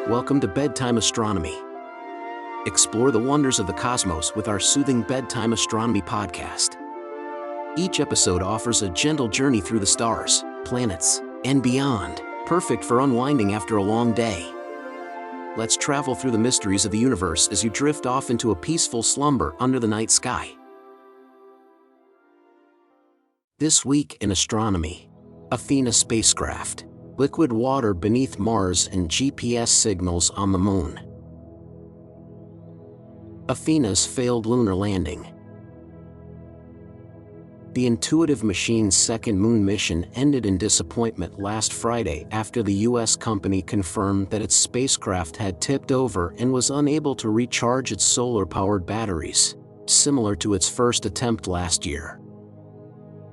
Welcome to Bedtime Astronomy. Explore the wonders of the cosmos with our soothing Bedtime Astronomy podcast. Each episode offers a gentle journey through the stars, planets, and beyond, perfect for unwinding after a long day. Let's travel through the mysteries of the universe as you drift off into a peaceful slumber under the night sky. This week in astronomy: Athena spacecraft, liquid water beneath Mars, and GPS signals on the Moon. Athena's failed lunar landing. The Intuitive Machine's second moon mission ended in disappointment last Friday after the U.S. company confirmed that its spacecraft had tipped over and was unable to recharge its solar-powered batteries, similar to its first attempt last year.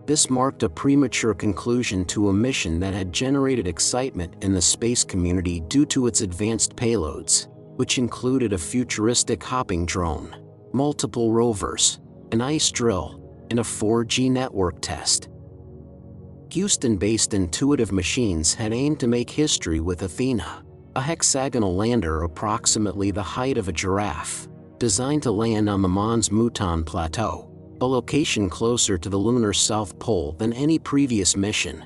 This marked a premature conclusion to a mission that had generated excitement in the space community due to its advanced payloads, which included a futuristic hopping drone, multiple rovers, an ice drill, and a 4G network test. Houston-based Intuitive Machines had aimed to make history with Athena, a hexagonal lander approximately the height of a giraffe, designed to land on the Mons Mouton Plateau, a location closer to the lunar South Pole than any previous mission.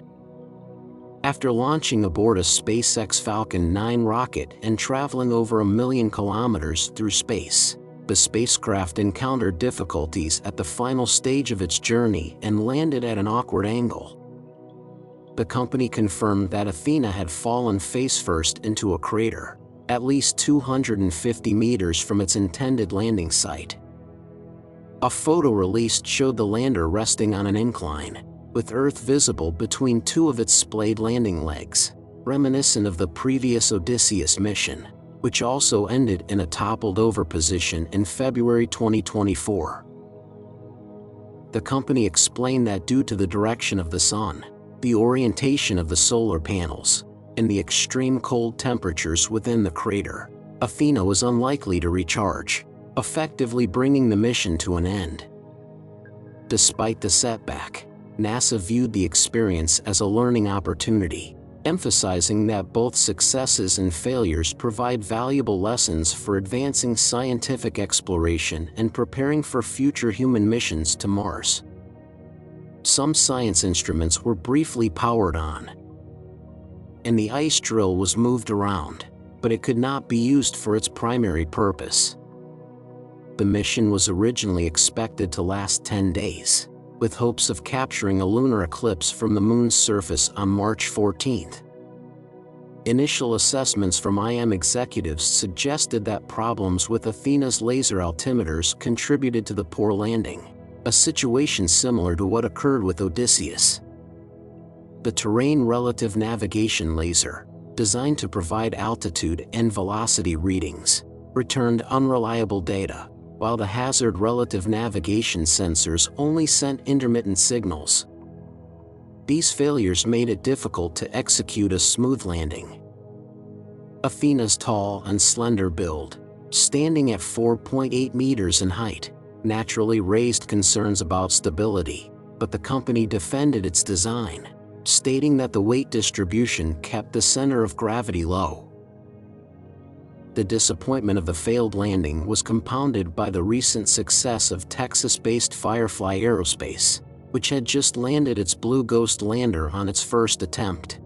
After launching aboard a SpaceX Falcon 9 rocket and traveling over 1 million kilometers through space, the spacecraft encountered difficulties at the final stage of its journey and landed at an awkward angle. The company confirmed that Athena had fallen face-first into a crater, at least 250 meters from its intended landing site. A photo released showed the lander resting on an incline, with Earth visible between two of its splayed landing legs, reminiscent of the previous Odysseus mission, which also ended in a toppled-over position in February 2024. The company explained that due to the direction of the sun, the orientation of the solar panels, and the extreme cold temperatures within the crater, Athena was unlikely to recharge, effectively bringing the mission to an end. Despite the setback, NASA viewed the experience as a learning opportunity, emphasizing that both successes and failures provide valuable lessons for advancing scientific exploration and preparing for future human missions to Mars. Some science instruments were briefly powered on, and the ice drill was moved around, but it could not be used for its primary purpose. The mission was originally expected to last 10 days, with hopes of capturing a lunar eclipse from the Moon's surface on March 14th. Initial assessments from IM executives suggested that problems with Athena's laser altimeters contributed to the poor landing, a situation similar to what occurred with Odysseus. The Terrain Relative Navigation laser, designed to provide altitude and velocity readings, returned unreliable data, while the Hazard Relative Navigation sensors only sent intermittent signals. These failures made it difficult to execute a smooth landing. Athena's tall and slender build, standing at 4.8 meters in height, naturally raised concerns about stability, but the company defended its design, stating that the weight distribution kept the center of gravity low. The disappointment of the failed landing was compounded by the recent success of Texas-based Firefly Aerospace, which had just landed its Blue Ghost lander on its first attempt.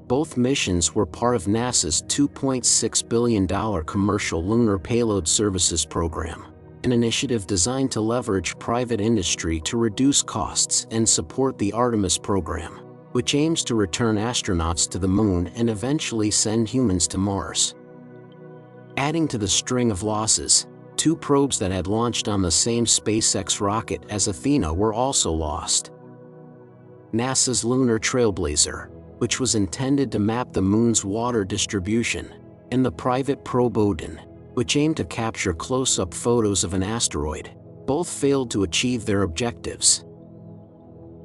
Both missions were part of NASA's $2.6 billion Commercial Lunar Payload Services program, an initiative designed to leverage private industry to reduce costs and support the Artemis program, which aims to return astronauts to the Moon and eventually send humans to Mars. Adding to the string of losses, two probes that had launched on the same SpaceX rocket as Athena were also lost. NASA's Lunar Trailblazer, which was intended to map the Moon's water distribution, and the private probe Odin, which aimed to capture close-up photos of an asteroid, both failed to achieve their objectives.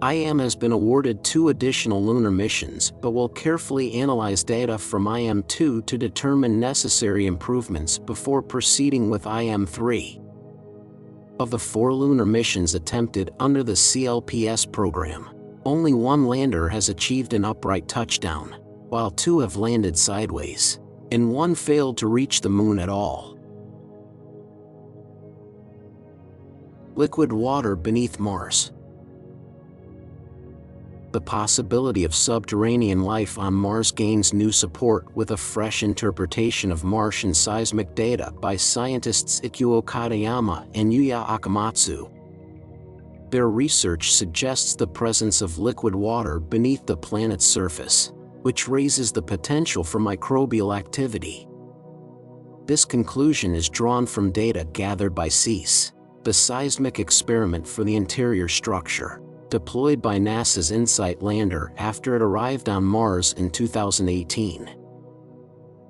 IM has been awarded 2 additional lunar missions but will carefully analyze data from IM-2 to determine necessary improvements before proceeding with IM-3. Of the 4 lunar missions attempted under the CLPS program, only 1 lander has achieved an upright touchdown, while 2 have landed sideways. and one failed to reach the Moon at all. Liquid water beneath Mars. The possibility of subterranean life on Mars gains new support with a fresh interpretation of Martian seismic data by scientists Ikuo Katayama and Yuya Akamatsu. Their research suggests the presence of liquid water beneath the planet's surface, which raises the potential for microbial activity. This conclusion is drawn from data gathered by SEAS, the seismic experiment for the interior structure, deployed by NASA's InSight lander after it arrived on Mars in 2018.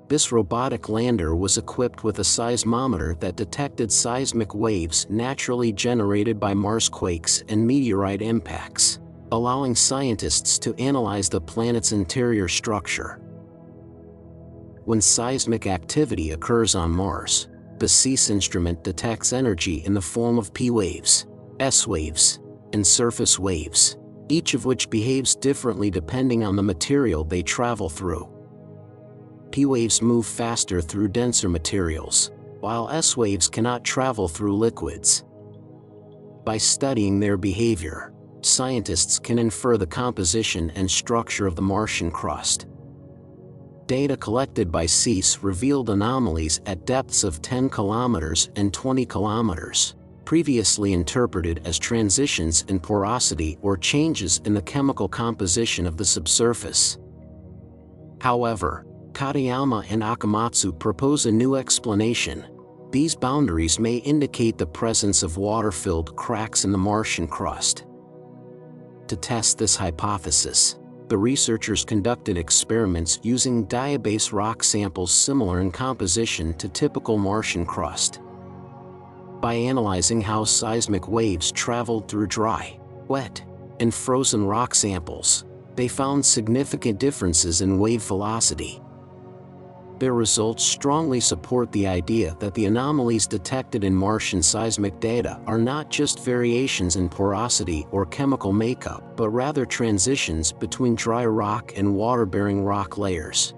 This robotic lander was equipped with a seismometer that detected seismic waves naturally generated by Marsquakes and meteorite impacts, allowing scientists to analyze the planet's interior structure. When seismic activity occurs on Mars, the SEAS instrument detects energy in the form of P waves, S waves, and surface waves, each of which behaves differently depending on the material they travel through. P waves move faster through denser materials, while S waves cannot travel through liquids. By studying their behavior, scientists can infer the composition and structure of the Martian crust. Data collected by SEAS revealed anomalies at depths of 10 kilometers and 20 kilometers, previously interpreted as transitions in porosity or changes in the chemical composition of the subsurface. However, Katayama and Akamatsu propose a new explanation. These boundaries may indicate the presence of water-filled cracks in the Martian crust. To test this hypothesis, the researchers conducted experiments using diabase rock samples similar in composition to typical Martian crust. By analyzing how seismic waves traveled through dry, wet, and frozen rock samples, they found significant differences in wave velocity. Their results strongly support the idea that the anomalies detected in Martian seismic data are not just variations in porosity or chemical makeup, but rather transitions between dry rock and water-bearing rock layers.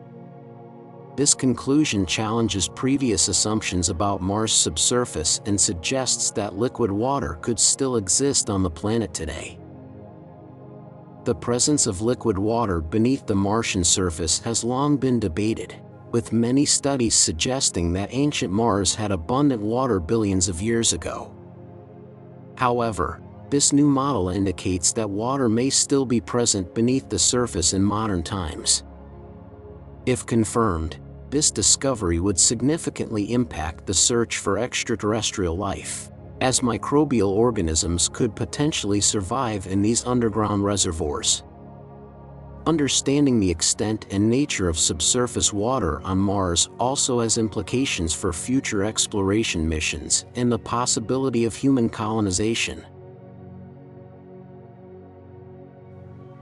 This conclusion challenges previous assumptions about Mars' subsurface and suggests that liquid water could still exist on the planet today. The presence of liquid water beneath the Martian surface has long been debated, with many studies suggesting that ancient Mars had abundant water billions of years ago. However, this new model indicates that water may still be present beneath the surface in modern times. If confirmed, this discovery would significantly impact the search for extraterrestrial life, as microbial organisms could potentially survive in these underground reservoirs. Understanding the extent and nature of subsurface water on Mars also has implications for future exploration missions and the possibility of human colonization.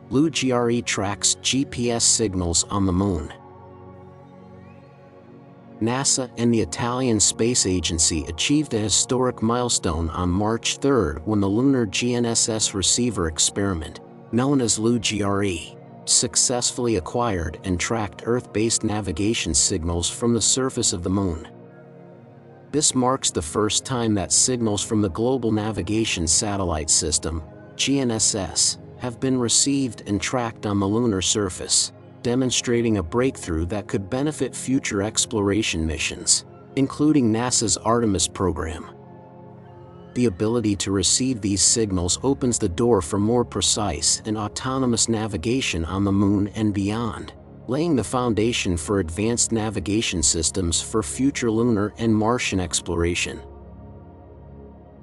LuGRE tracks GPS signals on the Moon. NASA and the Italian Space Agency achieved a historic milestone on March 3 when the Lunar GNSS receiver experiment, known as LuGRE, successfully acquired and tracked Earth-based navigation signals from the surface of the Moon. This marks the first time that signals from the Global Navigation Satellite System, GNSS, have been received and tracked on the lunar surface, demonstrating a breakthrough that could benefit future exploration missions, including NASA's Artemis program. The ability to receive these signals opens the door for more precise and autonomous navigation on the Moon and beyond, laying the foundation for advanced navigation systems for future lunar and Martian exploration.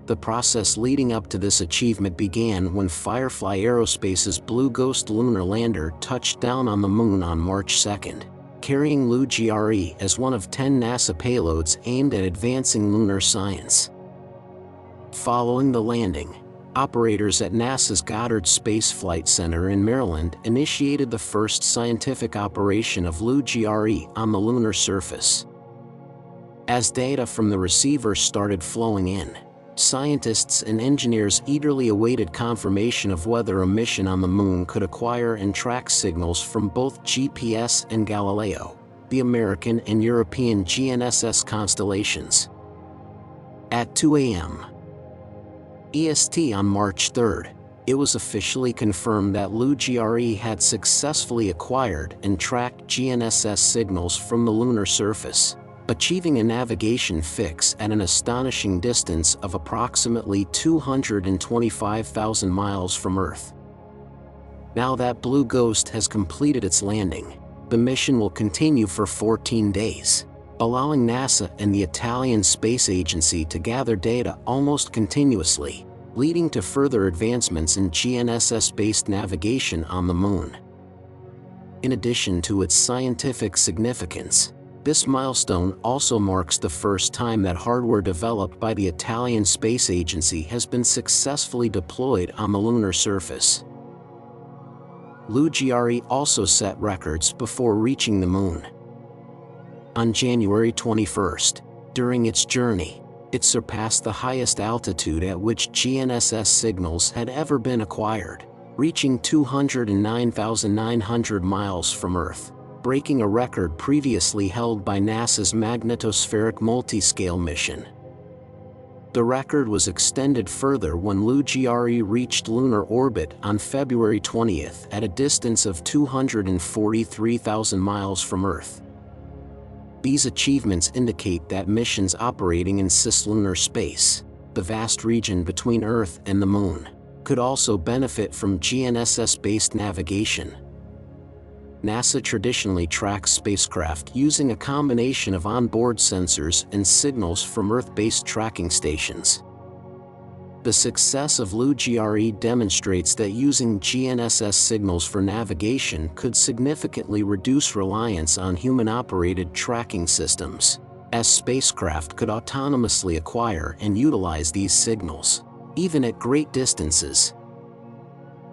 The process leading up to this achievement began when Firefly Aerospace's Blue Ghost lunar lander touched down on the Moon on March 2, carrying LuGRE as one of 10 NASA payloads aimed at advancing lunar science. Following the landing, operators at NASA's Goddard Space Flight Center in Maryland initiated the first scientific operation of LuGRE on the lunar surface. As data from the receiver started flowing in, scientists and engineers eagerly awaited confirmation of whether a mission on the Moon could acquire and track signals from both GPS and Galileo, the American and European GNSS constellations. At 2 a.m. EST on March 3, it was officially confirmed that LuGRE had successfully acquired and tracked GNSS signals from the lunar surface, achieving a navigation fix at an astonishing distance of approximately 225,000 miles from Earth. Now that Blue Ghost has completed its landing, the mission will continue for 14 days, allowing NASA and the Italian Space Agency to gather data almost continuously, leading to further advancements in GNSS-based navigation on the Moon. In addition to its scientific significance, this milestone also marks the first time that hardware developed by the Italian Space Agency has been successfully deployed on the lunar surface. LuGRE also set records before reaching the Moon. On January 21, during its journey, it surpassed the highest altitude at which GNSS signals had ever been acquired, reaching 209,900 miles from Earth, breaking a record previously held by NASA's magnetospheric multiscale mission. The record was extended further when LuGRE reached lunar orbit on February 20 at a distance of 243,000 miles from Earth. These achievements indicate that missions operating in cislunar space, the vast region between Earth and the Moon, could also benefit from GNSS-based navigation. NASA traditionally tracks spacecraft using a combination of onboard sensors and signals from Earth-based tracking stations. The success of LuGRE demonstrates that using GNSS signals for navigation could significantly reduce reliance on human-operated tracking systems, as spacecraft could autonomously acquire and utilize these signals, even at great distances.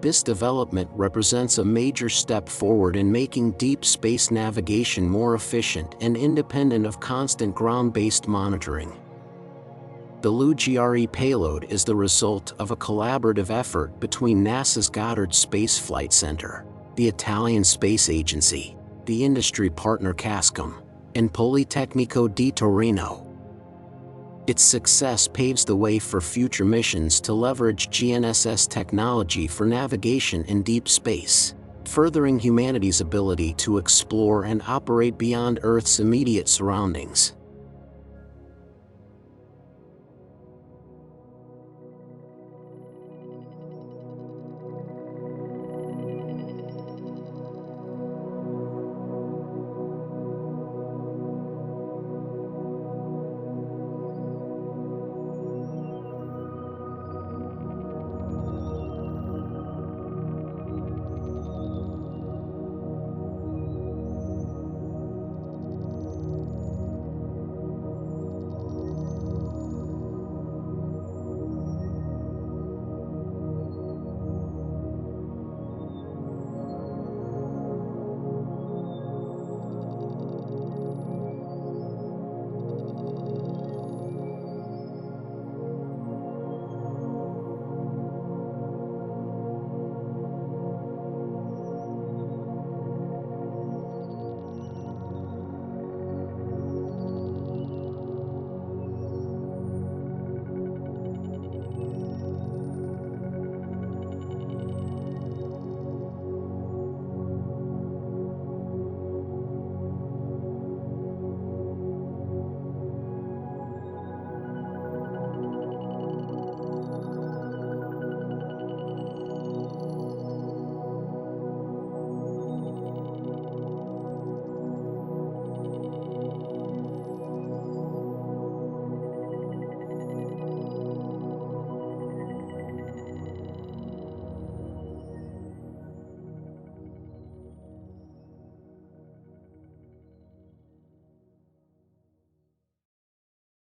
This development represents a major step forward in making deep space navigation more efficient and independent of constant ground-based monitoring. The LuGRE payload is the result of a collaborative effort between NASA's Goddard Space Flight Center, the Italian Space Agency, the industry partner Cascom, and Politecnico di Torino. Its success paves the way for future missions to leverage GNSS technology for navigation in deep space, furthering humanity's ability to explore and operate beyond Earth's immediate surroundings.